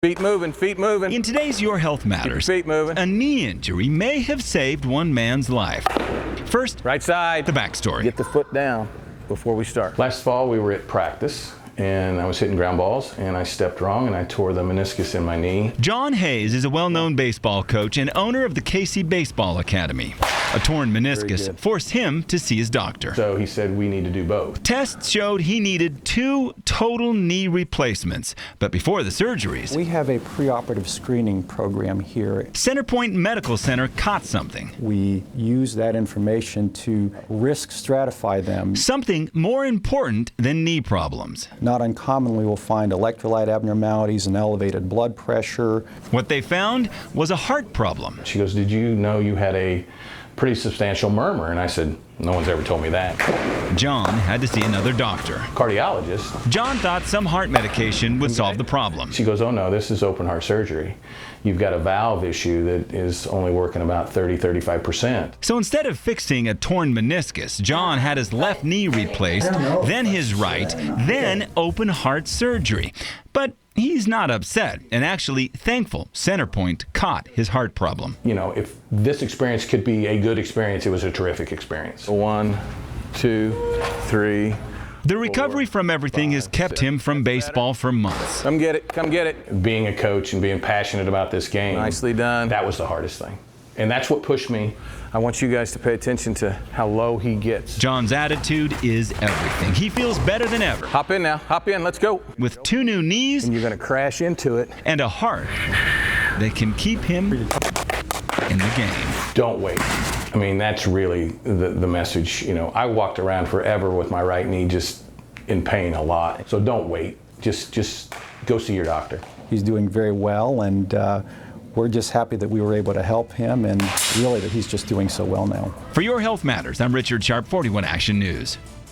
Feet moving, feet moving. In today's Your Health Matters, Feet moving. a knee injury may have saved one man's life. First, Right side. the backstory. Get the foot down before we start. Last fall we were at practice and I was hitting ground balls and I stepped wrong and I tore the meniscus in my knee. John Hayes is a well-known baseball coach and owner of the KC Baseball Academy. A torn meniscus forced him to see his doctor. So he said we need to do both. Tests showed he needed 2 total knee replacements, but before the surgeries, We have a preoperative screening program here. Centerpoint Medical Center caught something. We use that information to risk stratify them. Something more important than knee problems. Not uncommonly, we'll find electrolyte abnormalities and elevated blood pressure. What they found was a heart problem. She goes, "Did you know you had a pretty substantial murmur?" And I said, "No one's ever told me that." John had to see another doctor. Cardiologist. John thought some heart medication would solve the problem. She goes, "Oh no, this is open heart surgery. You've got a valve issue that is only working about 30-35%. So instead of fixing a torn meniscus, John had his left knee replaced, then his right, then open heart surgery. But he's not upset and actually thankful Centerpoint caught his heart problem. You know, if this experience could be a good experience, it was a terrific experience. 1, 2, 3. The recovery from everything has kept him from baseball for months. Come get it, come get it. Being a coach and being passionate about this game, Nicely done. that was the hardest thing. And that's what pushed me. I want you guys to pay attention to how low he gets. John's attitude is everything. He feels better than ever. Hop in now, hop in, let's go. With 2 new knees And you're gonna crash into it. and a heart that can keep him in the game. Don't wait. I mean, that's really the message. You know, I walked around forever with my right knee just in pain a lot. So don't wait. Just go see your doctor. He's doing very well, and we're just happy that we were able to help him, and really that he's just doing so well now. For Your Health Matters, I'm Richard Sharp, 41 Action News.